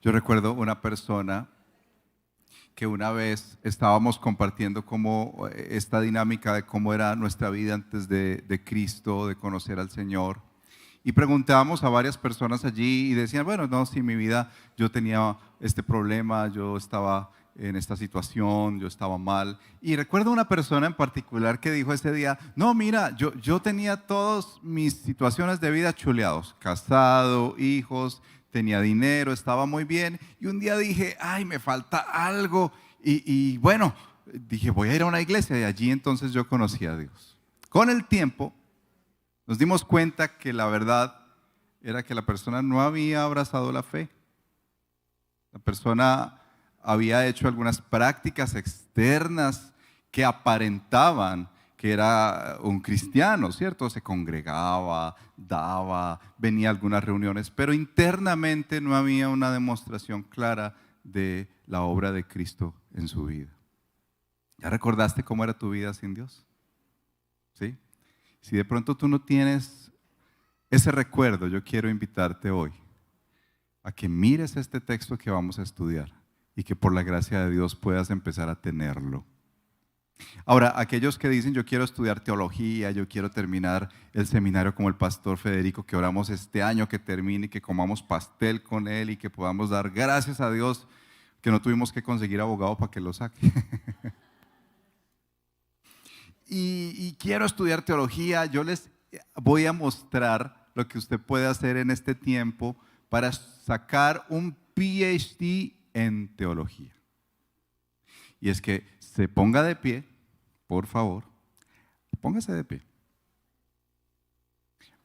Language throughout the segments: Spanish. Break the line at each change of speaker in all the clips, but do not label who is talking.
Yo recuerdo una persona que una vez estábamos compartiendo cómo esta dinámica de cómo era nuestra vida antes de Cristo, de conocer al Señor. Y preguntábamos a varias personas allí y decían, bueno, no, si en mi vida yo tenía este problema, yo estaba en esta situación, yo estaba mal. Y recuerdo una persona en particular que dijo ese día, no, mira, yo tenía todas mis situaciones de vida chuleados, casado, hijos, tenía dinero, estaba muy bien. Y un día dije, ay, me falta algo. Y bueno, dije, voy a ir a una iglesia y allí entonces yo conocí a Dios. Con el tiempo nos dimos cuenta que la verdad era que la persona no había abrazado la fe. La persona había hecho algunas prácticas externas que aparentaban que era un cristiano, ¿cierto? Se congregaba, daba, venía a algunas reuniones, pero internamente no había una demostración clara de la obra de Cristo en su vida. ¿Ya recordaste cómo era tu vida sin Dios? ¿Sí? Si de pronto tú no tienes ese recuerdo, yo quiero invitarte hoy a que mires este texto que vamos a estudiar y que por la gracia de Dios puedas empezar a tenerlo. Ahora, aquellos que dicen yo quiero estudiar teología, yo quiero terminar el seminario como el pastor Federico, que oramos este año que termine y que comamos pastel con él y que podamos dar gracias a Dios que no tuvimos que conseguir abogado para que lo saque. Y quiero estudiar teología, yo les voy a mostrar lo que usted puede hacer en este tiempo para sacar un PhD en teología. Y es que se ponga de pie, por favor, póngase de pie.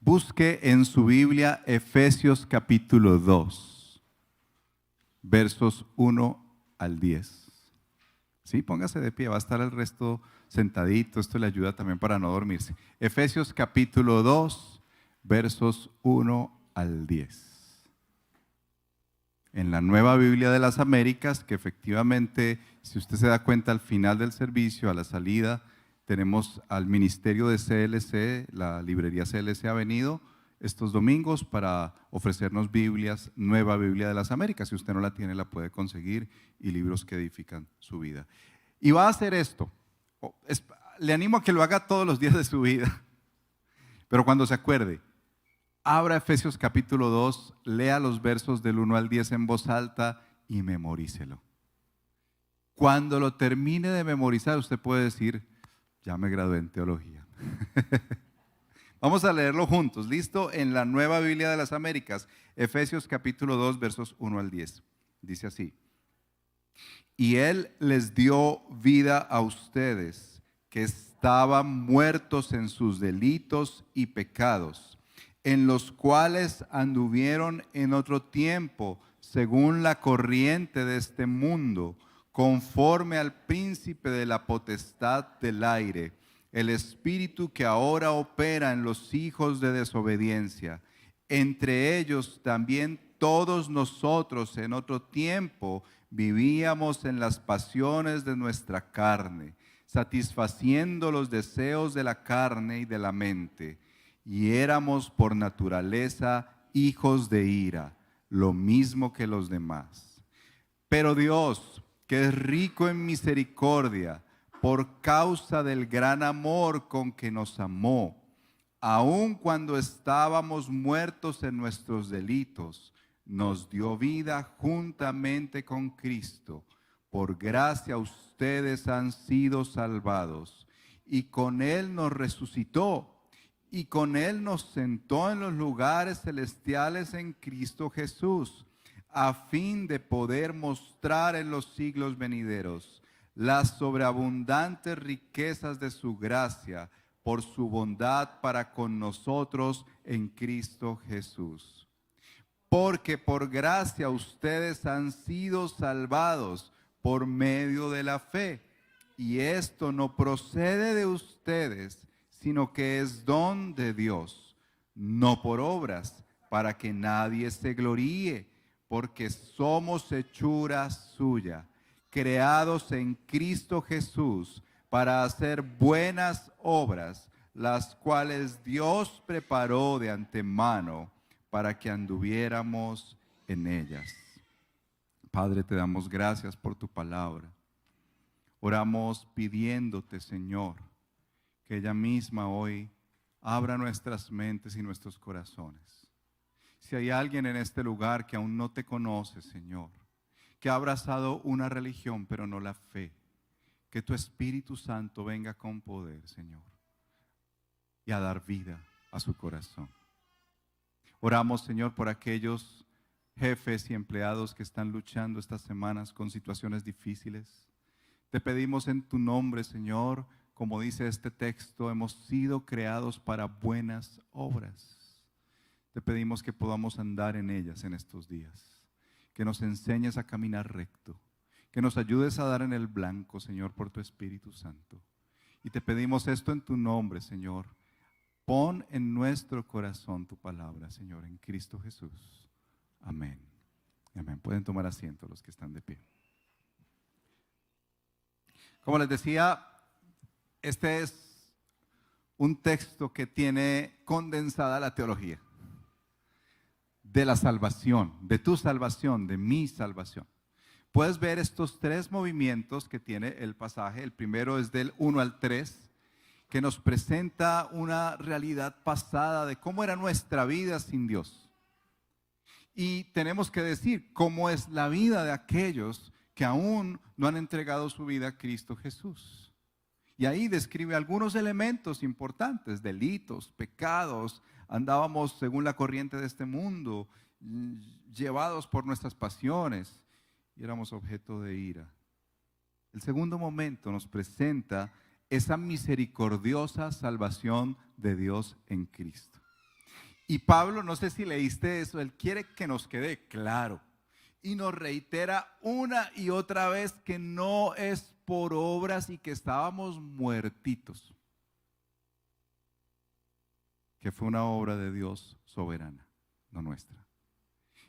Busque en su Biblia Efesios capítulo 2, versos 1 al 10. Sí, póngase de pie, va a estar el resto sentadito, esto le ayuda también para no dormirse. Efesios capítulo 2, versos 1 al 10. En la Nueva Biblia de las Américas, que efectivamente, si usted se da cuenta al final del servicio, a la salida, tenemos al ministerio de CLC, la librería CLC ha venido estos domingos para ofrecernos Biblias, Nueva Biblia de las Américas. Si usted no la tiene, la puede conseguir, y libros que edifican su vida. Y va a hacer esto. Le animo a que lo haga todos los días de su vida, pero cuando se acuerde, abra Efesios capítulo 2, lea los versos del 1 al 10 en voz alta y memorícelo. Cuando lo termine de memorizar, usted puede decir, ya me gradué en teología. Vamos a leerlo juntos, ¿listo? En la Nueva Biblia de las Américas, Efesios capítulo 2, versos 1 al 10. Dice así: y Él les dio vida a ustedes, que estaban muertos en sus delitos y pecados, en los cuales anduvieron en otro tiempo, según la corriente de este mundo, conforme al príncipe de la potestad del aire, el espíritu que ahora opera en los hijos de desobediencia. Entre ellos también todos nosotros en otro tiempo vivíamos en las pasiones de nuestra carne, satisfaciendo los deseos de la carne y de la mente, y éramos por naturaleza hijos de ira, lo mismo que los demás. Pero Dios, que es rico en misericordia, por causa del gran amor con que nos amó, aun cuando estábamos muertos en nuestros delitos, nos dio vida juntamente con Cristo. Por gracia ustedes han sido salvados, y con Él nos resucitó, y con Él nos sentó en los lugares celestiales en Cristo Jesús, a fin de poder mostrar en los siglos venideros las sobreabundantes riquezas de su gracia por su bondad para con nosotros en Cristo Jesús. Porque por gracia ustedes han sido salvados por medio de la fe. Y esto no procede de ustedes, sino que es don de Dios, no por obras, para que nadie se gloríe, porque somos hechura suya, creados en Cristo Jesús para hacer buenas obras, las cuales Dios preparó de antemano para que anduviéramos en ellas. Padre, te damos gracias por tu palabra. Oramos pidiéndote, Señor, que ella misma hoy abra nuestras mentes y nuestros corazones. Si hay alguien en este lugar que aún no te conoce, Señor, que ha abrazado una religión pero no la fe, que tu Espíritu Santo venga con poder, Señor, y a dar vida a su corazón. Oramos, Señor, por aquellos jefes y empleados que están luchando estas semanas con situaciones difíciles. Te pedimos en tu nombre, Señor, como dice este texto, hemos sido creados para buenas obras. Te pedimos que podamos andar en ellas en estos días, que nos enseñes a caminar recto, que nos ayudes a dar en el blanco, Señor, por tu Espíritu Santo. Y te pedimos esto en tu nombre, Señor. Pon en nuestro corazón tu palabra, Señor, en Cristo Jesús. Amén. Amén. Pueden tomar asiento los que están de pie. Como les decía, este es un texto que tiene condensada la teología de la salvación, de tu salvación, de mi salvación. Puedes ver estos tres movimientos que tiene el pasaje. El primero es del 1 al 3, que nos presenta una realidad pasada de cómo era nuestra vida sin Dios. Y tenemos que decir cómo es la vida de aquellos que aún no han entregado su vida a Cristo Jesús. Y ahí describe algunos elementos importantes, delitos, pecados. Andábamos según la corriente de este mundo, llevados por nuestras pasiones y éramos objeto de ira. El segundo momento nos presenta esa misericordiosa salvación de Dios en Cristo. Y Pablo, no sé si leíste eso, él quiere que nos quede claro y nos reitera una y otra vez que no es por obras y que estábamos muertitos, que fue una obra de Dios soberana, no nuestra.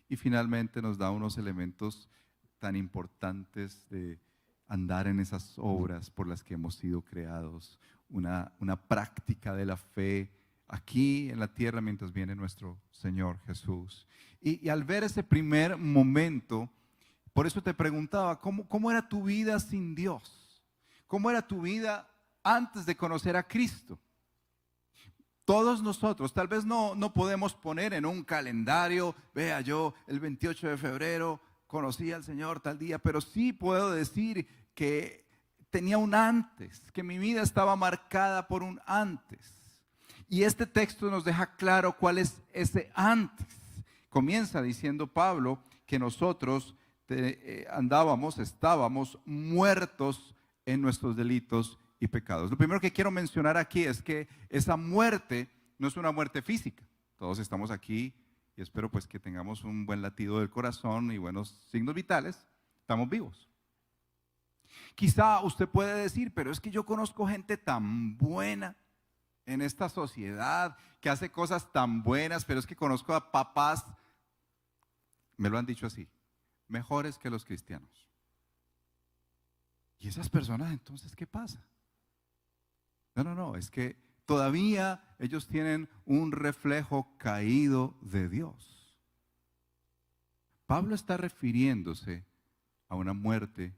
Y finalmente nos da unos elementos tan importantes de andar en esas obras por las que hemos sido creados, una práctica de la fe aquí en la tierra mientras viene nuestro Señor Jesús. Y al ver ese primer momento, por eso te preguntaba, ¿cómo era tu vida sin Dios? ¿Cómo era tu vida antes de conocer a Cristo? Todos nosotros, tal vez no podemos poner en un calendario, vea, yo el 28 de febrero conocí al Señor tal día, pero sí puedo decir que tenía un antes, que mi vida estaba marcada por un antes. Y este texto nos deja claro cuál es ese antes. Comienza diciendo Pablo que nosotros estábamos muertos en nuestros delitos y pecados. Lo primero que quiero mencionar aquí es que esa muerte no es una muerte física. Todos estamos aquí y espero pues que tengamos un buen latido del corazón y buenos signos vitales. Estamos vivos. Quizá usted puede decir, pero es que yo conozco gente tan buena en esta sociedad que hace cosas tan buenas, pero es que conozco a papás, me lo han dicho así, mejores que los cristianos. ¿Y esas personas entonces qué pasa? No, es que todavía ellos tienen un reflejo caído de Dios. Pablo está refiriéndose a una muerte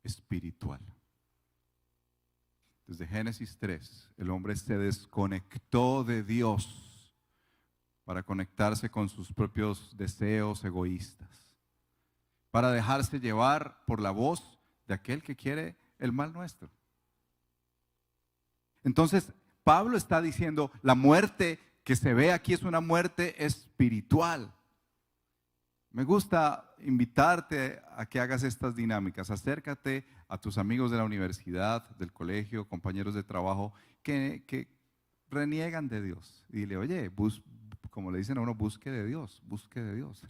espiritual. Desde Génesis 3, el hombre se desconectó de Dios para conectarse con sus propios deseos egoístas, para dejarse llevar por la voz de aquel que quiere el mal nuestro. Entonces, Pablo está diciendo, la muerte que se ve aquí es una muerte espiritual. Me gusta invitarte a que hagas estas dinámicas. Acércate a tus amigos de la universidad, del colegio, compañeros de trabajo que reniegan de Dios. Y dile, oye, como le dicen a uno, busque de Dios, busque de Dios.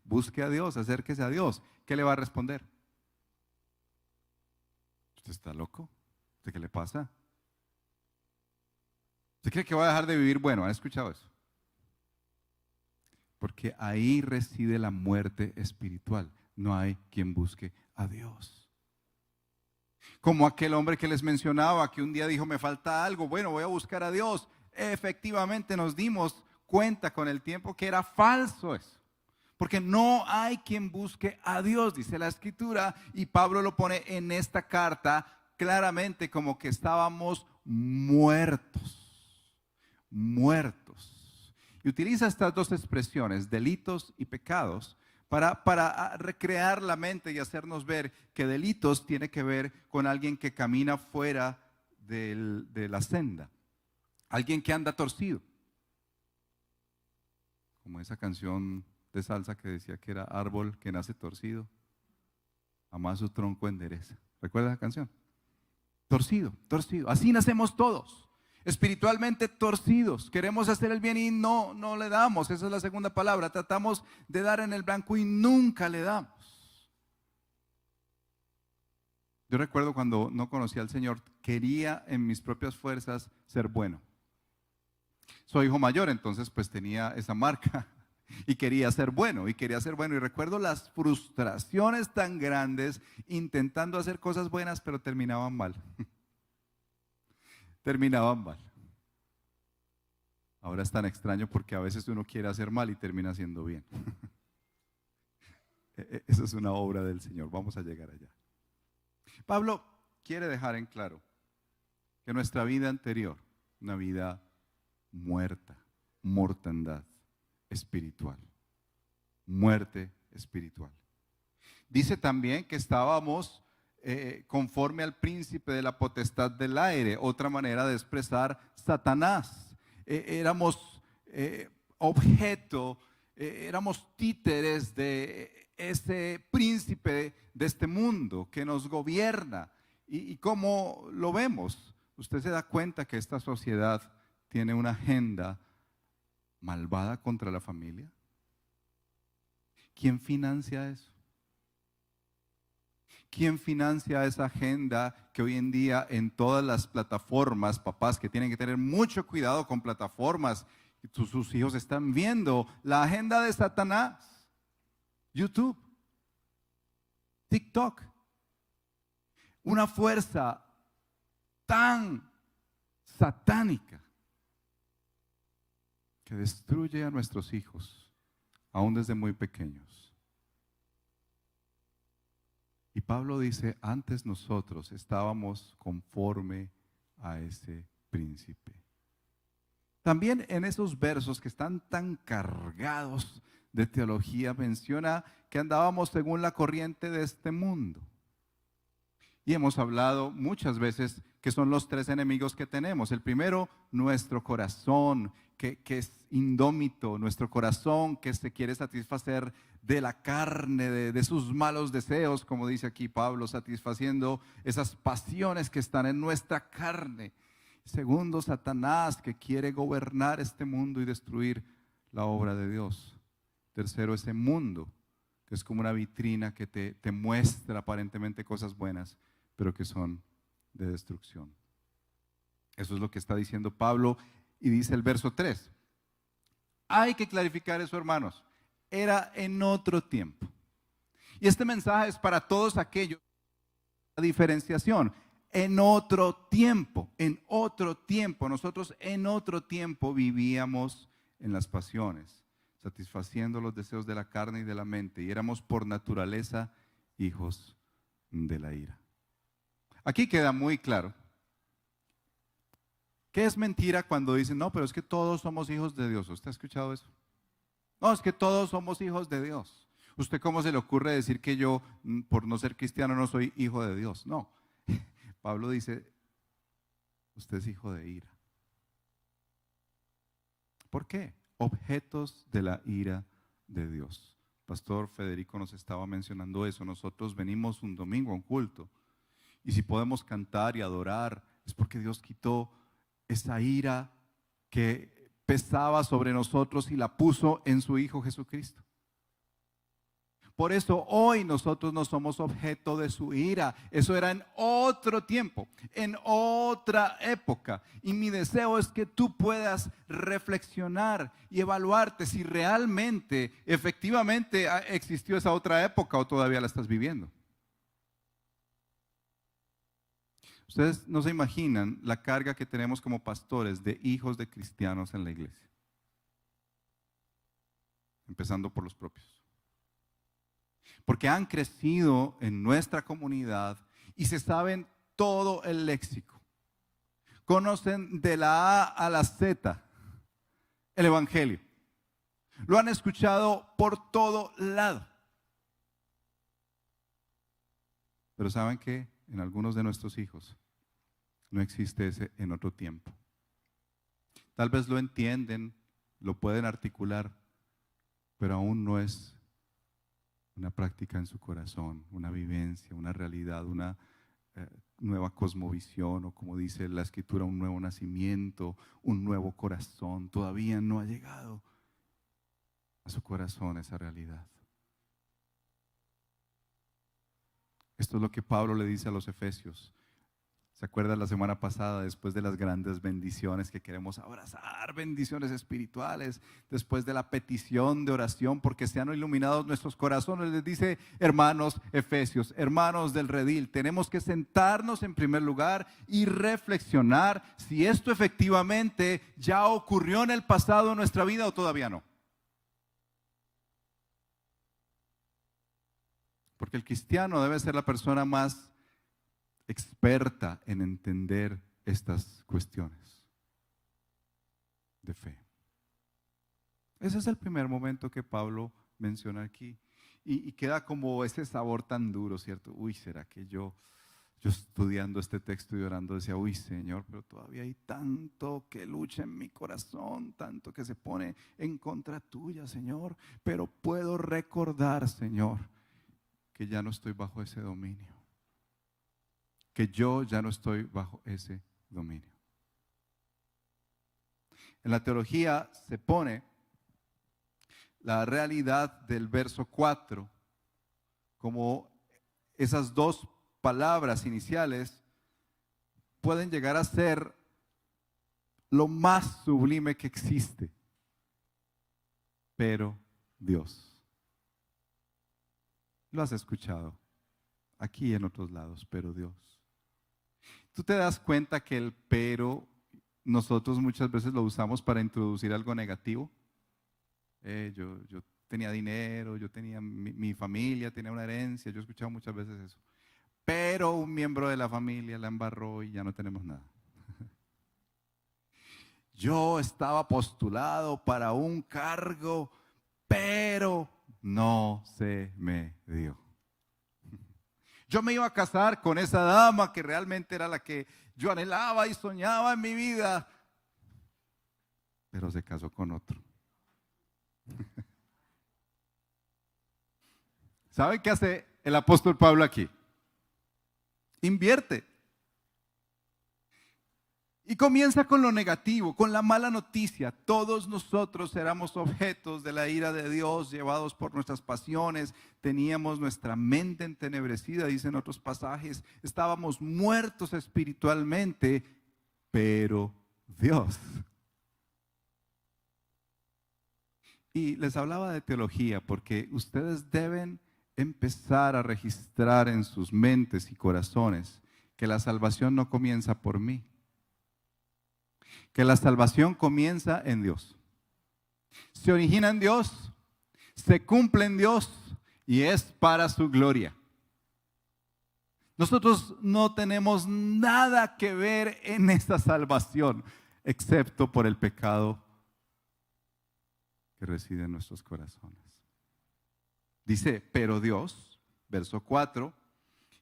Busque a Dios, acérquese a Dios. ¿Qué le va a responder? ¿Usted está loco? ¿Usted qué le pasa? ¿Usted cree que va a dejar de vivir? Bueno, ¿han escuchado eso? Porque ahí reside la muerte espiritual. No hay quien busque a Dios. Como aquel hombre que les mencionaba, que un día dijo, me falta algo, bueno, voy a buscar a Dios. Efectivamente nos dimos cuenta con el tiempo que era falso eso. Porque no hay quien busque a Dios, dice la Escritura, y Pablo lo pone en esta carta claramente como que estábamos muertos, muertos. Y utiliza estas dos expresiones, delitos y pecados, para recrear la mente y hacernos ver que delitos tiene que ver con alguien que camina fuera de la senda, alguien que anda torcido. Como esa canción de salsa que decía que era árbol que nace torcido, jamás su tronco endereza. ¿Recuerda esa canción? Torcido, torcido. Así nacemos todos, espiritualmente torcidos. Queremos hacer el bien y no le damos. Esa es la segunda palabra. Tratamos de dar en el blanco y nunca le damos. Yo recuerdo cuando no conocía al Señor, quería en mis propias fuerzas ser bueno. Soy hijo mayor, entonces pues tenía esa marca y quería ser bueno, y recuerdo las frustraciones tan grandes intentando hacer cosas buenas, pero terminaban mal. Terminaban mal. Ahora es tan extraño porque a veces uno quiere hacer mal y termina haciendo bien. Eso es una obra del Señor, vamos a llegar allá. Pablo quiere dejar en claro que nuestra vida anterior, una vida muerta, mortandad espiritual, muerte espiritual. Dice también que estábamos conforme al príncipe de la potestad del aire, otra manera de expresar Satanás. Éramos objeto, éramos títeres de ese príncipe de este mundo que nos gobierna. Y cómo lo vemos, usted se da cuenta que esta sociedad tiene una agenda malvada contra la familia. ¿Quién financia eso? ¿Quién financia esa agenda que hoy en día en todas las plataformas, papás que tienen que tener mucho cuidado con plataformas, sus hijos están viendo la agenda de Satanás? YouTube, TikTok, una fuerza tan satánica que destruye a nuestros hijos, aún desde muy pequeños. Y Pablo dice, antes nosotros estábamos conforme a ese príncipe. También en esos versos que están tan cargados de teología, menciona que andábamos según la corriente de este mundo. Y hemos hablado muchas veces que son los tres enemigos que tenemos. El primero, nuestro corazón, que es indómito, nuestro corazón que se quiere satisfacer de la carne, de sus malos deseos, como dice aquí Pablo, satisfaciendo esas pasiones que están en nuestra carne. Segundo, Satanás, que quiere gobernar este mundo y destruir la obra de Dios. Tercero, ese mundo, que es como una vitrina que te muestra aparentemente cosas buenas, pero que son de destrucción. Eso es lo que está diciendo Pablo, y dice el verso 3. Hay que clarificar eso, hermanos. Era en otro tiempo. Y este mensaje es para todos aquellos, la diferenciación. En otro tiempo, nosotros en otro tiempo vivíamos en las pasiones, satisfaciendo los deseos de la carne y de la mente, y éramos por naturaleza hijos de la ira. Aquí queda muy claro que es mentira cuando dicen, no, pero es que todos somos hijos de Dios. ¿Usted ha escuchado eso? No, es que todos somos hijos de Dios. ¿Usted cómo se le ocurre decir que yo, por no ser cristiano, no soy hijo de Dios? No. Pablo dice, usted es hijo de ira. ¿Por qué? Objetos de la ira de Dios. Pastor Federico nos estaba mencionando eso. Nosotros venimos un domingo a un culto, y si podemos cantar y adorar, es porque Dios quitó esa ira que pesaba sobre nosotros y la puso en su Hijo Jesucristo. Por eso hoy nosotros no somos objeto de su ira. Eso era en otro tiempo, en otra época. Y mi deseo es que tú puedas reflexionar y evaluarte si realmente, efectivamente existió esa otra época o todavía la estás viviendo. Ustedes no se imaginan la carga que tenemos como pastores de hijos de cristianos en la iglesia. Empezando por los propios. porque han crecido en nuestra comunidad y se saben todo el léxico. Conocen de la A a la Z el Evangelio. Lo han escuchado por todo lado. Pero ¿saben qué? En algunos de nuestros hijos no existe ese en otro tiempo. Tal vez lo entienden, lo pueden articular, pero aún no es una práctica en su corazón, una vivencia, una realidad, una nueva cosmovisión, o como dice la Escritura, un nuevo nacimiento, un nuevo corazón. Todavía no ha llegado a su corazón esa realidad. Esto es lo que Pablo le dice a los efesios. ¿Se acuerdan la semana pasada, después de las grandes bendiciones que queremos abrazar, bendiciones espirituales, después de la petición de oración porque sean iluminados nuestros corazones? Les dice, hermanos efesios, hermanos del redil, tenemos que sentarnos en primer lugar y reflexionar si esto efectivamente ya ocurrió en el pasado en nuestra vida o todavía no. Porque el cristiano debe ser la persona más experta en entender estas cuestiones de fe. Ese es el primer momento que Pablo menciona aquí. Y queda como ese sabor tan duro, ¿cierto? Uy, ¿será que yo estudiando este texto y orando decía, uy, Señor, pero todavía hay tanto que lucha en mi corazón, tanto que se pone en contra tuya, Señor, pero puedo recordar, Señor, que ya no estoy bajo ese dominio, que yo ya no estoy bajo ese dominio. En la teología se pone la realidad del verso 4 como esas dos palabras iniciales pueden llegar a ser lo más sublime que existe, pero Dios. Lo has escuchado aquí y en otros lados, pero Dios. ¿Tú te das cuenta que el pero nosotros muchas veces lo usamos para introducir algo negativo? Yo tenía dinero, yo tenía mi familia, tenía una herencia, yo he escuchado muchas veces eso. Pero un miembro de la familia la embarró y ya no tenemos nada. Yo estaba postulado para un cargo, pero no se me dio. Yo me iba a casar con esa dama que realmente era la que yo anhelaba y soñaba en mi vida, pero se casó con otro. ¿Saben qué hace el apóstol Pablo aquí? Invierte. Y comienza con lo negativo, con la mala noticia. Todos nosotros éramos objetos de la ira de Dios, llevados por nuestras pasiones. Teníamos nuestra mente entenebrecida, dicen otros pasajes. Estábamos muertos espiritualmente, pero Dios. Y les hablaba de teología porque ustedes deben empezar a registrar en sus mentes y corazones que la salvación no comienza por mí, que la salvación comienza en Dios. Se origina en Dios, se cumple en Dios y es para su gloria. Nosotros no tenemos nada que ver en esta salvación, excepto por el pecado que reside en nuestros corazones. Dice, pero Dios, verso 4,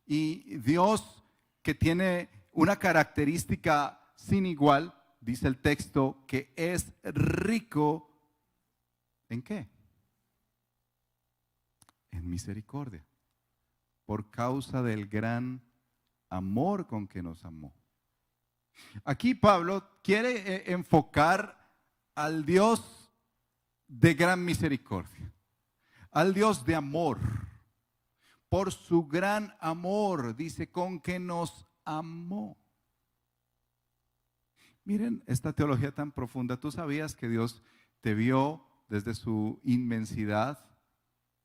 y Dios que tiene una característica sin igual, dice el texto, que es rico, ¿en qué? En misericordia, por causa del gran amor con que nos amó. Aquí Pablo quiere enfocar al Dios de gran misericordia, al Dios de amor, por su gran amor, dice, con que nos amó. Miren esta teología tan profunda. ¿Tú sabías que Dios te vio desde su inmensidad?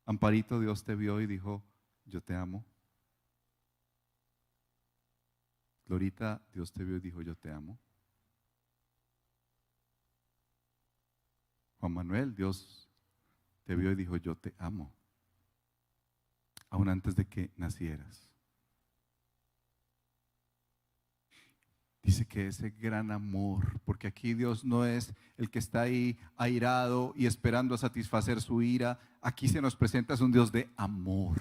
Amparito, Dios te vio y dijo, yo te amo. Glorita, Dios te vio y dijo, yo te amo. Juan Manuel, Dios te vio y dijo, yo te amo. aún antes de que nacieras. Dice que ese gran amor, porque aquí Dios no es el que está ahí airado y esperando a satisfacer su ira. Aquí se nos presenta es un Dios de amor,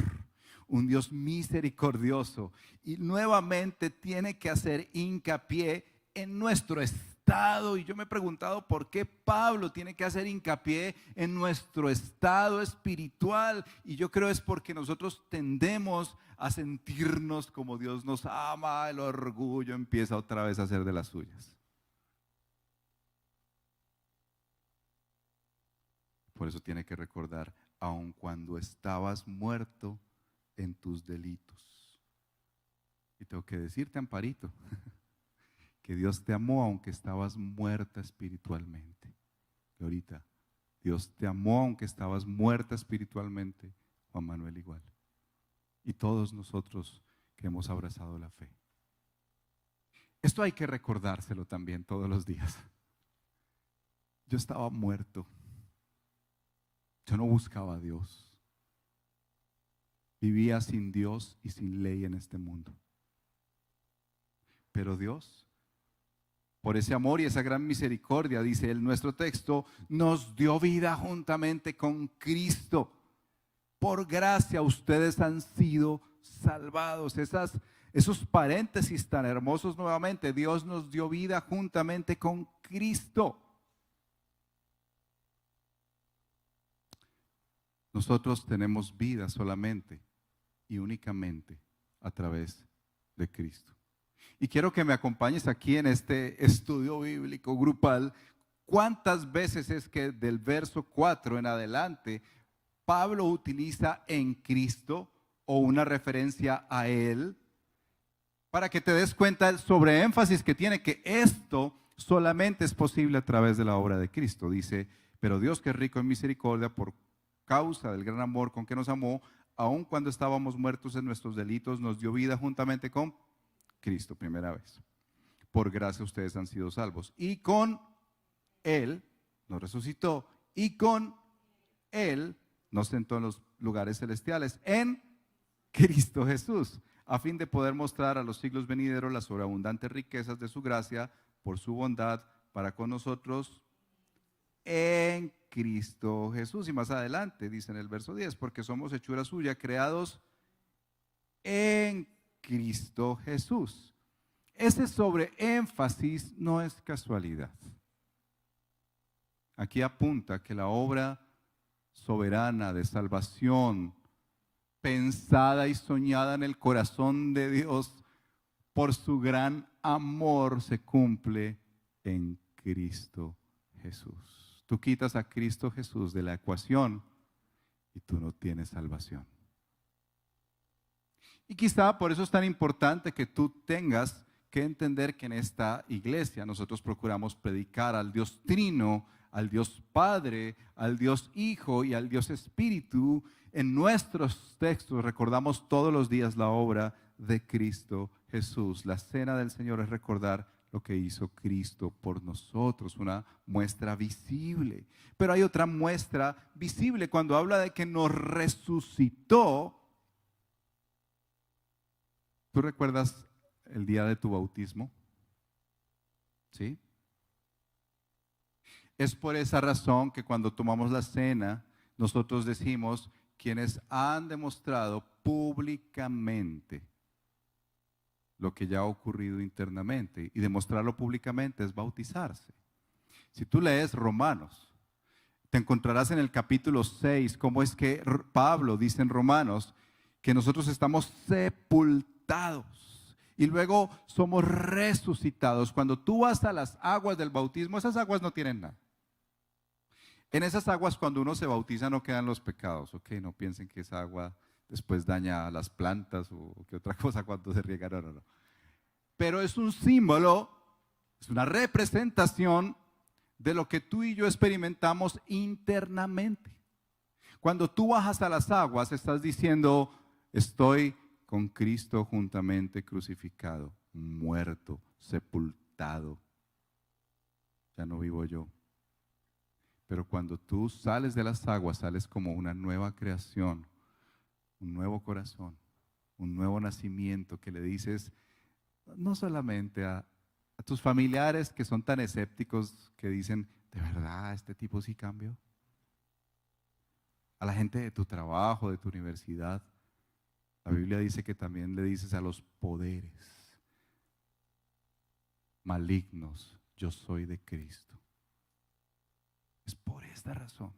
un Dios misericordioso. Y nuevamente tiene que hacer hincapié en nuestro estado. Y yo me he preguntado por qué Pablo tiene que hacer hincapié en nuestro estado espiritual. Y yo creo es porque nosotros tendemos a sentirnos como Dios nos ama. El orgullo empieza otra vez a hacer de las suyas. Por eso tiene que recordar, aun cuando estabas muerto en tus delitos. Y tengo que decirte, Amparito, que Dios te amó aunque estabas muerta espiritualmente. Y ahorita, Dios te amó aunque estabas muerta espiritualmente. Juan Manuel igual. Y todos nosotros que hemos abrazado la fe. Esto hay que recordárselo también todos los días. Yo estaba muerto. Yo no buscaba a Dios. Vivía sin Dios y sin ley en este mundo. Pero Dios, por ese amor y esa gran misericordia, dice él, nuestro texto, nos dio vida juntamente con Cristo. Por gracia ustedes han sido salvados. Esos paréntesis tan hermosos nuevamente. Dios nos dio vida juntamente con Cristo. Nosotros tenemos vida solamente y únicamente a través de Cristo. Y quiero que me acompañes aquí en este estudio bíblico grupal. ¿Cuántas veces es que del verso 4 en adelante Pablo utiliza en Cristo o una referencia a Él? Para que te des cuenta del sobreénfasis que tiene, que esto solamente es posible a través de la obra de Cristo. Dice, pero Dios, que es rico en misericordia, por causa del gran amor con que nos amó, aun cuando estábamos muertos en nuestros delitos, nos dio vida juntamente con Cristo. Primera vez. Por gracia ustedes han sido salvos. Y con Él nos resucitó. Y con Él nos sentó en los lugares celestiales. En Cristo Jesús. A fin de poder mostrar a los siglos venideros las sobreabundantes riquezas de su gracia por su bondad para con nosotros en Cristo Jesús. Y más adelante dice en el verso 10, porque somos hechura suya, creados en Cristo Jesús. Ese sobreénfasis no es casualidad. Aquí apunta que la obra soberana de salvación, pensada y soñada en el corazón de Dios por su gran amor, se cumple en Cristo Jesús. Tú quitas a Cristo Jesús de la ecuación y tú no tienes salvación. Y quizá por eso es tan importante que tú tengas que entender que en esta iglesia nosotros procuramos predicar al Dios Trino, al Dios Padre, al Dios Hijo y al Dios Espíritu. En nuestros textos recordamos todos los días la obra de Cristo Jesús. La cena del Señor es recordar lo que hizo Cristo por nosotros, una muestra visible. Pero hay otra muestra visible cuando habla de que nos resucitó. ¿Tú recuerdas el día de tu bautismo? ¿Sí? Es por esa razón que cuando tomamos la cena, nosotros decimos, quienes han demostrado públicamente lo que ya ha ocurrido internamente. Y demostrarlo públicamente es bautizarse. Si tú lees Romanos, te encontrarás en el capítulo 6 cómo es que Pablo dice en Romanos que nosotros estamos sepultados y luego somos resucitados. Cuando tú vas a las aguas del bautismo, esas aguas no tienen nada. En esas aguas, cuando uno se bautiza, no quedan los pecados. Ok, no piensen que esa agua después daña a las plantas o que otra cosa cuando se riega. No, no, no. Pero es un símbolo, es una representación de lo que tú y yo experimentamos internamente. Cuando tú bajas a las aguas, estás diciendo, estoy con Cristo juntamente crucificado, muerto, sepultado. Ya no vivo yo. Pero cuando tú sales de las aguas, sales como una nueva creación, un nuevo corazón, un nuevo nacimiento que le dices no solamente a tus familiares que son tan escépticos que dicen, ¿de verdad este tipo sí cambió? A la gente de tu trabajo, de tu universidad. La Biblia dice que también le dices a los poderes malignos, yo soy de Cristo. Es por esta razón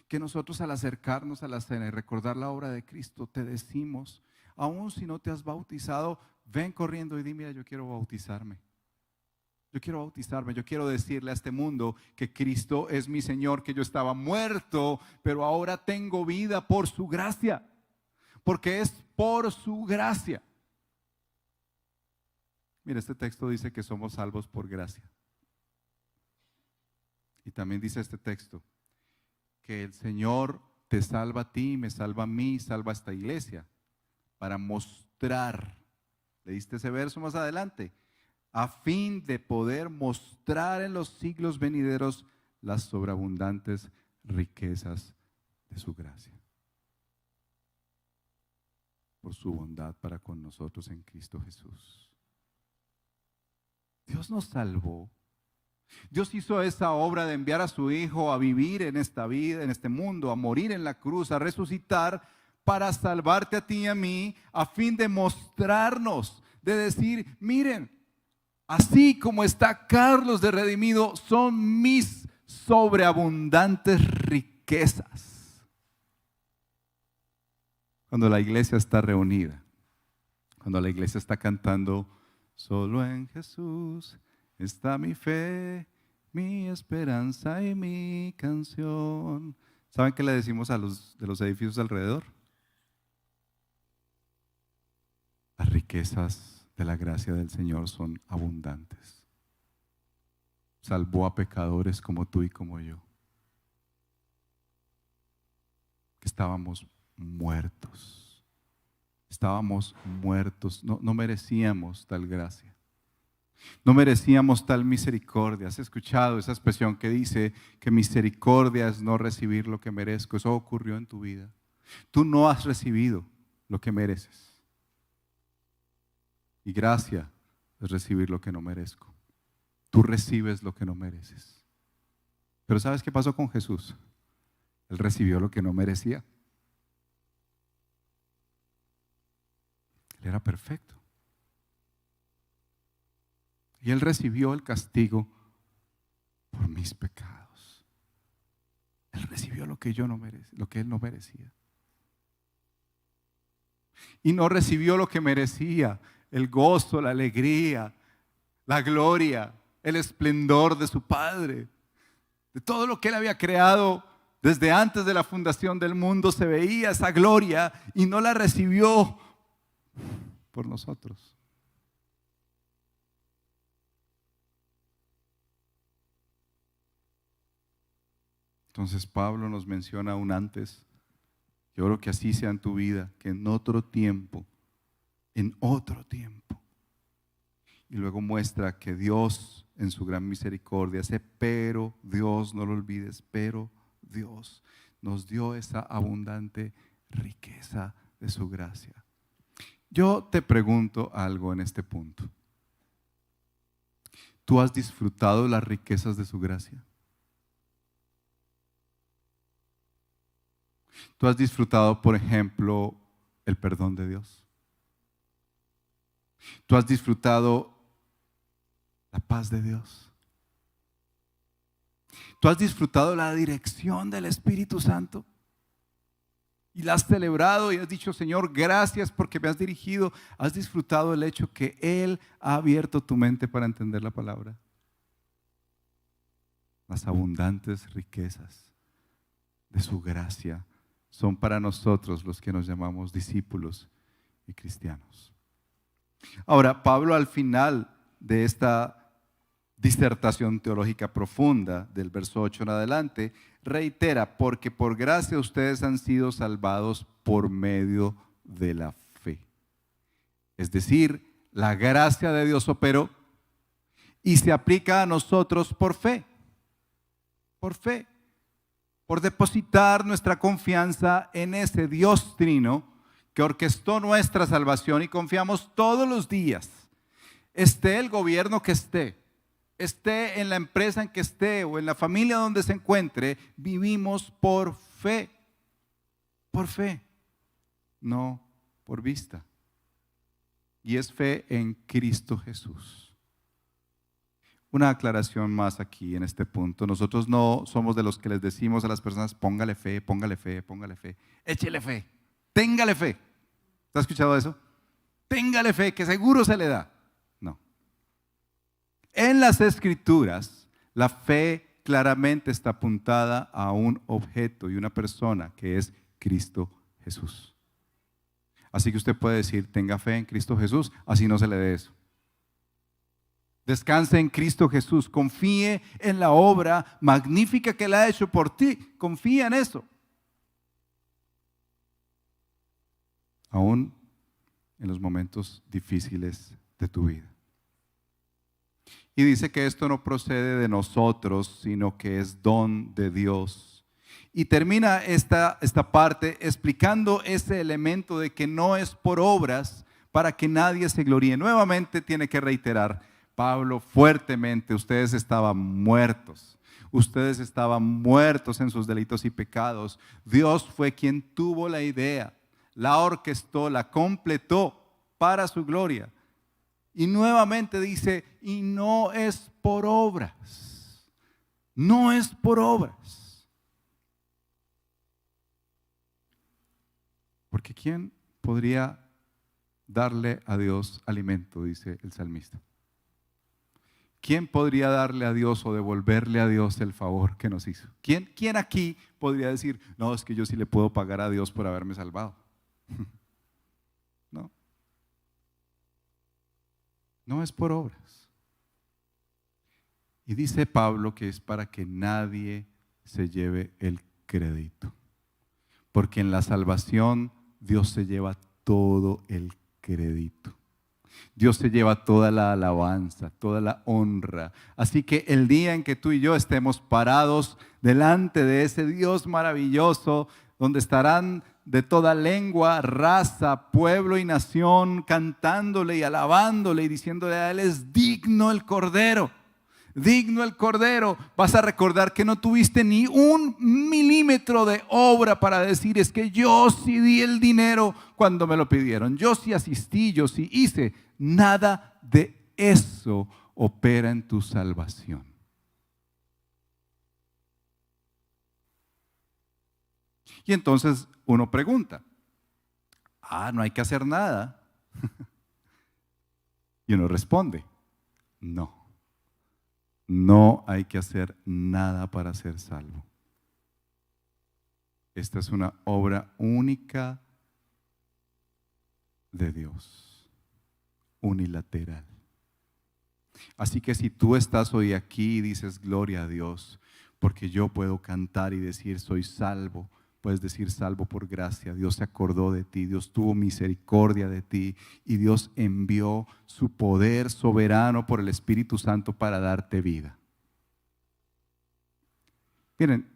que nosotros al acercarnos a la cena y recordar la obra de Cristo, te decimos, aun si no te has bautizado, ven corriendo y di, mira, yo quiero bautizarme. Yo quiero bautizarme, yo quiero decirle a este mundo que Cristo es mi Señor, que yo estaba muerto, pero ahora tengo vida por su gracia, porque es por su gracia. Mira, este texto dice que somos salvos por gracia. Y también dice este texto que el Señor te salva a ti, me salva a mí, salva a esta iglesia, para mostrar, leíste ese verso más adelante, a fin de poder mostrar en los siglos venideros las sobreabundantes riquezas de su gracia, por su bondad para con nosotros en Cristo Jesús. Dios nos salvó. Dios hizo esa obra de enviar a su Hijo a vivir en esta vida, en este mundo, a morir en la cruz, a resucitar para salvarte a ti y a mí, a fin de mostrarnos, de decir, miren, así como está Carlos de redimido, son mis sobreabundantes riquezas. Cuando la iglesia está reunida, cuando la iglesia está cantando, solo en Jesús está mi fe, mi esperanza y mi canción. ¿Saben qué le decimos a los de los edificios alrededor? Las riquezas de la gracia del Señor son abundantes. Salvó a pecadores como tú y como yo, que estábamos muertos. Estábamos muertos, no merecíamos tal gracia. No merecíamos tal misericordia. ¿Has escuchado esa expresión que dice que misericordia es no recibir lo que merezco? Eso ocurrió en tu vida. Tú no has recibido lo que mereces. Y gracia es recibir lo que no merezco. Tú recibes lo que no mereces. Pero ¿sabes qué pasó con Jesús? Él recibió lo que no merecía. Él era perfecto. Y Él recibió el castigo por mis pecados. Él recibió lo que yo no merecía, lo que Él no merecía. Y no recibió lo que merecía, el gozo, la alegría, la gloria, el esplendor de su Padre. De todo lo que Él había creado desde antes de la fundación del mundo, se veía esa gloria y no la recibió por nosotros. Entonces Pablo nos menciona aún antes, yo creo que así sea en tu vida, que en otro tiempo, y luego muestra que Dios en su gran misericordia, ese pero Dios, no lo olvides, pero Dios nos dio esa abundante riqueza de su gracia. Yo te pregunto algo en este punto. ¿Tú has disfrutado las riquezas de su gracia? ¿Tú has disfrutado, por ejemplo, el perdón de Dios? ¿Tú has disfrutado la paz de Dios? ¿Tú has disfrutado la dirección del Espíritu Santo? Y la has celebrado y has dicho, Señor, gracias porque me has dirigido. ¿Has disfrutado el hecho que Él ha abierto tu mente para entender la palabra? Las abundantes riquezas de su gracia son para nosotros los que nos llamamos discípulos y cristianos. Ahora, Pablo al final de esta disertación teológica profunda, del verso 8 en adelante, reitera, porque por gracia ustedes han sido salvados por medio de la fe. Es decir, la gracia de Dios operó y se aplica a nosotros por fe. Por fe. por depositar nuestra confianza en ese Dios trino que orquestó nuestra salvación y confiamos todos los días, esté el gobierno que esté en la empresa en que esté o en la familia donde se encuentre, vivimos por fe, no por vista. Y es fe en Cristo Jesús. Una aclaración más aquí en este punto. Nosotros no somos de los que les decimos a las personas, póngale fe, échele fe, téngale fe. ¿Te has escuchado eso? Téngale fe, que seguro se le da. No. En las Escrituras, la fe claramente está apuntada a un objeto y una persona que es Cristo Jesús. Así que usted puede decir, tenga fe en Cristo Jesús, así no se le dé eso. Descanse en Cristo Jesús, confíe en la obra magnífica que Él ha hecho por ti, confía en eso. Aún en los momentos difíciles de tu vida. Y dice que esto no procede de nosotros, sino que es don de Dios. Y termina esta parte explicando ese elemento de que no es por obras para que nadie se gloríe. Nuevamente tiene que reiterar Pablo fuertemente, ustedes estaban muertos en sus delitos y pecados. Dios fue quien tuvo la idea, la orquestó, la completó para su gloria. Y nuevamente dice, y no es por obras, no es por obras. Porque ¿quién podría darle a Dios alimento? Dice el salmista. ¿Quién podría darle a Dios o devolverle a Dios el favor que nos hizo? ¿Quién aquí podría decir, no, es que yo sí le puedo pagar a Dios por haberme salvado? No. No es por obras. Y dice Pablo que es para que nadie se lleve el crédito. Porque en la salvación Dios se lleva todo el crédito. Dios se lleva toda la alabanza, toda la honra. Así que el día en que tú y yo estemos parados delante de ese Dios maravilloso, donde estarán de toda lengua, raza, pueblo y nación cantándole y alabándole y diciéndole a Él, es digno el Cordero. Digno el Cordero. Vas a recordar que no tuviste ni un milímetro de obra para decir, es que yo sí di el dinero cuando me lo pidieron, yo sí asistí, yo sí hice. Nada de eso opera en tu salvación. Y entonces uno pregunta, no hay que hacer nada. Y uno responde, no hay que hacer nada para ser salvo. Esta es una obra única de Dios, unilateral. Así que si tú estás hoy aquí y dices gloria a Dios, porque yo puedo cantar y decir soy salvo, puedes decir salvo por gracia. Dios se acordó de ti, Dios tuvo misericordia de ti y Dios envió su poder soberano por el Espíritu Santo para darte vida. Miren,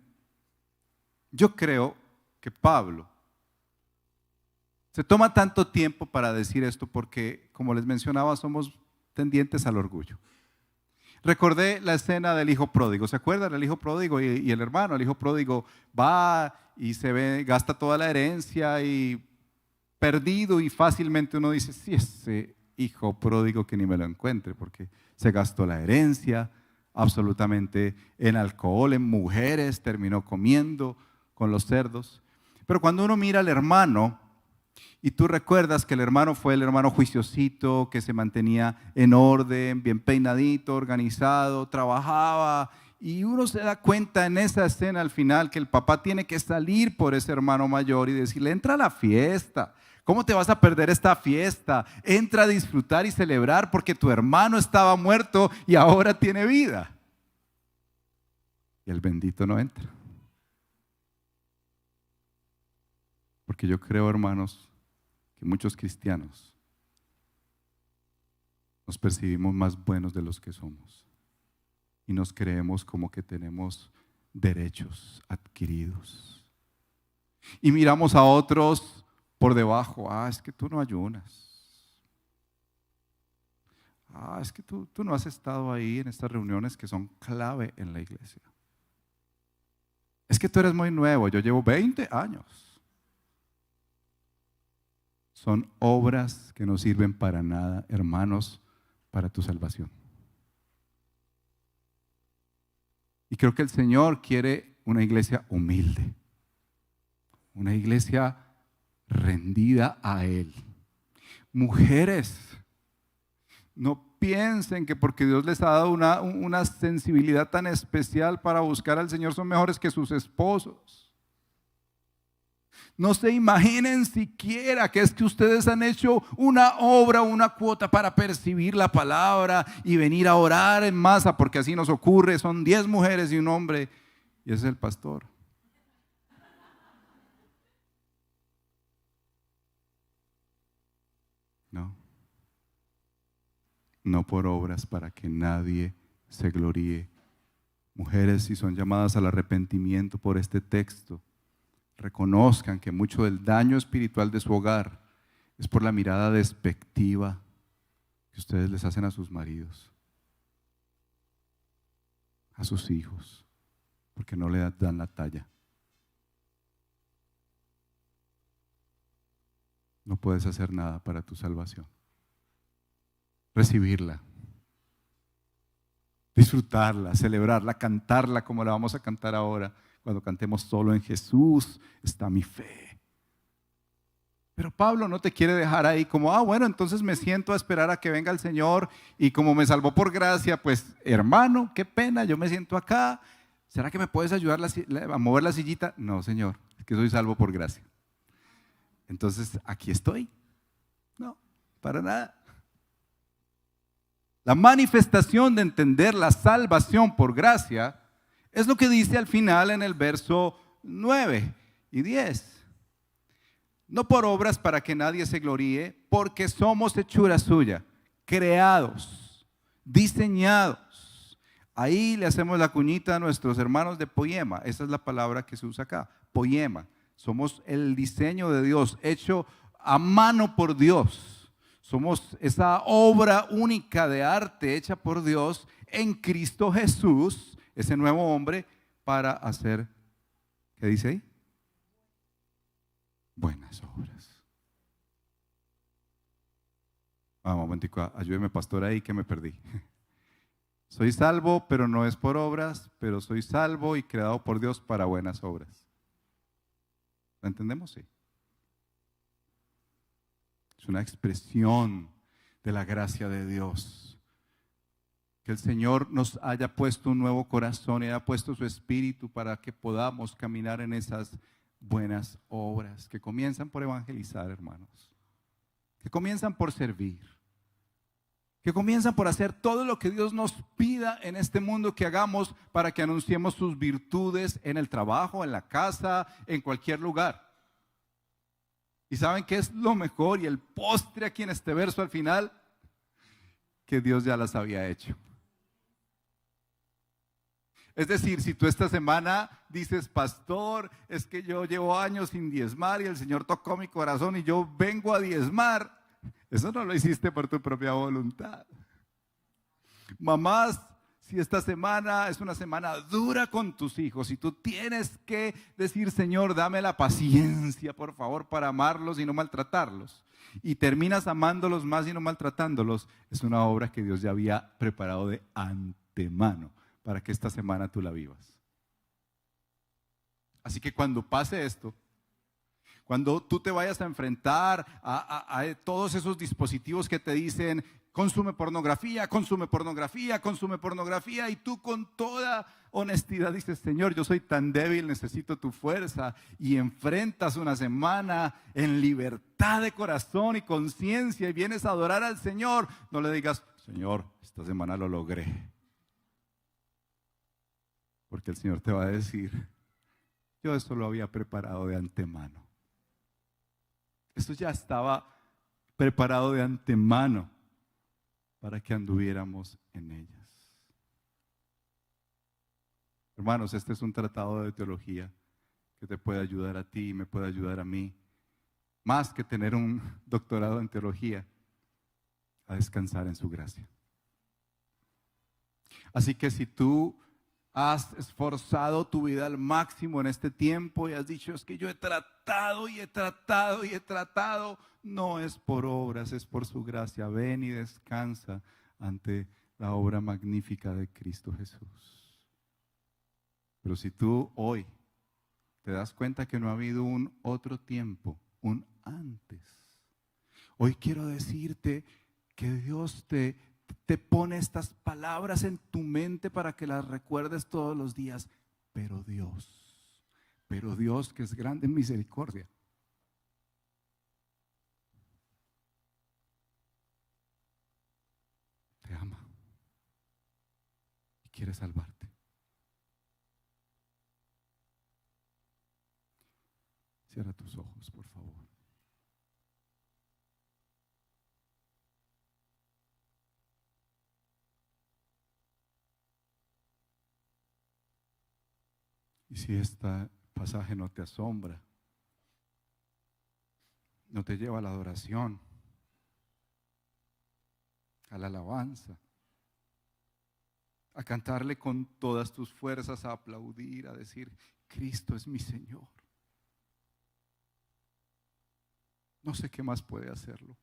yo creo que Pablo se toma tanto tiempo para decir esto porque, como les mencionaba, somos tendientes al orgullo. Recordé la escena del hijo pródigo. ¿Se acuerdan? El hijo pródigo y el hermano. El hijo pródigo va y gasta toda la herencia y perdido, y fácilmente uno dice, sí, ese hijo pródigo que ni me lo encuentre, porque se gastó la herencia absolutamente en alcohol, en mujeres, terminó comiendo con los cerdos. Pero cuando uno mira al hermano, y tú recuerdas que el hermano fue el hermano juiciosito, que se mantenía en orden, bien peinadito, organizado, trabajaba. Y uno se da cuenta en esa escena al final que el papá tiene que salir por ese hermano mayor y decirle, entra a la fiesta. ¿Cómo te vas a perder esta fiesta? Entra a disfrutar y celebrar porque tu hermano estaba muerto y ahora tiene vida. Y el bendito no entra. Porque yo creo, hermanos, que muchos cristianos nos percibimos más buenos de los que somos y nos creemos como que tenemos derechos adquiridos. Y miramos a otros por debajo. Es que tú no ayunas. Es que tú no has estado ahí en estas reuniones que son clave en la iglesia. Es que tú eres muy nuevo, yo llevo 20 años. Son obras que no sirven para nada, hermanos, para tu salvación. Y creo que el Señor quiere una iglesia humilde, una iglesia rendida a Él. Mujeres, no piensen que porque Dios les ha dado una sensibilidad tan especial para buscar al Señor son mejores que sus esposos. No se imaginen siquiera que es que ustedes han hecho una obra, una cuota para percibir la palabra y venir a orar en masa, porque así nos ocurre, son 10 mujeres y un hombre, y ese es el pastor. No por obras para que nadie se gloríe. Mujeres, si son llamadas al arrepentimiento por este texto, reconozcan que mucho del daño espiritual de su hogar es por la mirada despectiva que ustedes les hacen a sus maridos, a sus hijos, porque no le dan la talla. No puedes hacer nada para tu salvación. Recibirla, disfrutarla, celebrarla, cantarla como la vamos a cantar ahora. Cuando cantemos solo en Jesús está mi fe. Pero Pablo no te quiere dejar ahí como, bueno, entonces me siento a esperar a que venga el Señor y como me salvó por gracia, pues hermano, qué pena, yo me siento acá. ¿Será que me puedes ayudar a mover la sillita? No, Señor, es que soy salvo por gracia. Entonces, aquí estoy. No, para nada. La manifestación de entender la salvación por gracia es lo que dice al final en el verso 9 y 10. No por obras para que nadie se gloríe, porque somos hechura suya, creados, diseñados. Ahí le hacemos la cuñita a nuestros hermanos de poema. Esa es la palabra que se usa acá, poema. Somos el diseño de Dios, hecho a mano por Dios. Somos esa obra única de arte hecha por Dios en Cristo Jesús, ese nuevo hombre, para hacer, ¿qué dice ahí? Buenas obras. Un momentico, ayúdeme pastor ahí que me perdí. Soy salvo, pero no es por obras, pero soy salvo y creado por Dios para buenas obras. ¿Lo entendemos? Sí. Es una expresión de la gracia de Dios. Que el Señor nos haya puesto un nuevo corazón y haya puesto su espíritu para que podamos caminar en esas buenas obras que comienzan por evangelizar, hermanos. Que comienzan por servir. Que comienzan por hacer todo lo que Dios nos pida en este mundo que hagamos para que anunciemos sus virtudes en el trabajo, en la casa, en cualquier lugar. ¿Y saben qué es lo mejor y el postre aquí en este verso al final? Que Dios ya las había hecho. Es decir, si tú esta semana dices, pastor, es que yo llevo años sin diezmar y el Señor tocó mi corazón y yo vengo a diezmar, eso no lo hiciste por tu propia voluntad. Mamás, si esta semana es una semana dura con tus hijos y tú tienes que decir, Señor, dame la paciencia, por favor, para amarlos y no maltratarlos, y terminas amándolos más y no maltratándolos, es una obra que Dios ya había preparado de antemano para que esta semana tú la vivas. Así que cuando pase esto, cuando tú te vayas a enfrentar a todos esos dispositivos que te dicen consume pornografía, consume pornografía, consume pornografía, y tú con toda honestidad dices, Señor, yo soy tan débil, necesito tu fuerza, y enfrentas una semana en libertad de corazón y conciencia y vienes a adorar al Señor, no le digas, Señor, esta semana lo logré. Porque el Señor te va a decir, yo esto lo había preparado de antemano. Esto ya estaba preparado de antemano para que anduviéramos en ellas. Hermanos, este es un tratado de teología que te puede ayudar a ti y me puede ayudar a mí, más que tener un doctorado en teología, a descansar en su gracia. Así que si tú has esforzado tu vida al máximo en este tiempo y has dicho, es que yo he tratado y he tratado y he tratado, no es por obras, es por su gracia. Ven y descansa ante la obra magnífica de Cristo Jesús. Pero si tú hoy te das cuenta que no ha habido un otro tiempo, un antes, hoy quiero decirte que Dios te pone estas palabras en tu mente para que las recuerdes todos los días. Pero Dios que es grande en misericordia, te ama y quiere salvarte. Cierra tus ojos, por favor. Y si este pasaje no te asombra, no te lleva a la adoración, a la alabanza, a cantarle con todas tus fuerzas, a aplaudir, a decir, Cristo es mi Señor, no sé qué más puede hacerlo.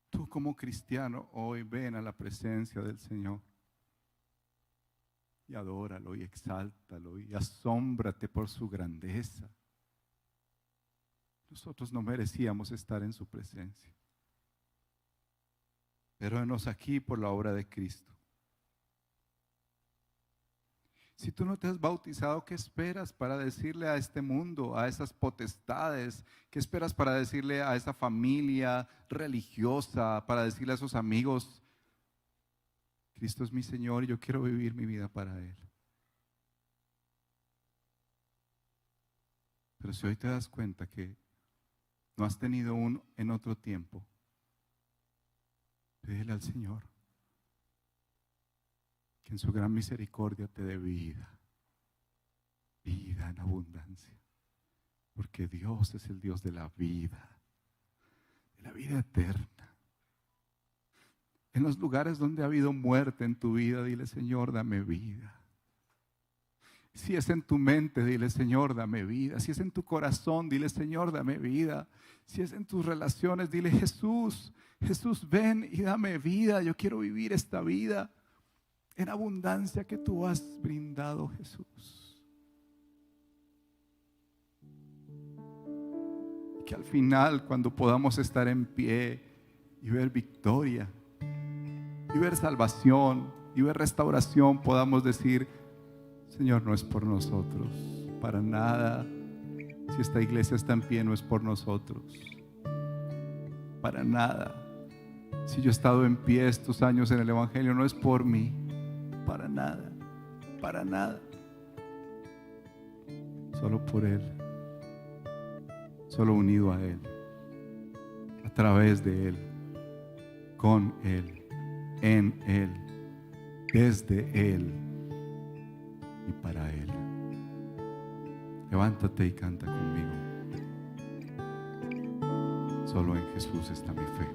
Tú como cristiano hoy ven a la presencia del Señor y adóralo y exáltalo y asómbrate por su grandeza. Nosotros no merecíamos estar en su presencia, pero henos aquí por la obra de Cristo. Si tú no te has bautizado, ¿qué esperas para decirle a este mundo, a esas potestades? ¿Qué esperas para decirle a esa familia religiosa, para decirle a esos amigos, Cristo es mi Señor y yo quiero vivir mi vida para Él? Pero si hoy te das cuenta que no has tenido uno en otro tiempo, pídele al Señor que en su gran misericordia te dé vida, vida en abundancia, porque Dios es el Dios de la vida eterna. En los lugares donde ha habido muerte en tu vida, dile, Señor, dame vida. Si es en tu mente, dile, Señor, dame vida. Si es en tu corazón, dile, Señor, dame vida. Si es en tus relaciones, dile, Jesús, ven y dame vida. Yo quiero vivir esta vida en abundancia que tú has brindado, Jesús. Y que al final, cuando podamos estar en pie y ver victoria, y ver salvación, y ver restauración, podamos decir, Señor, no es por nosotros, para nada. Si esta iglesia está en pie, no es por nosotros, para nada. Si yo he estado en pie estos años en el Evangelio, no es por mí, para nada, para nada. Solo por Él, solo unido a Él, a través de Él, con Él, en Él, desde Él y para Él. Levántate y canta conmigo. Solo en Jesús está mi fe.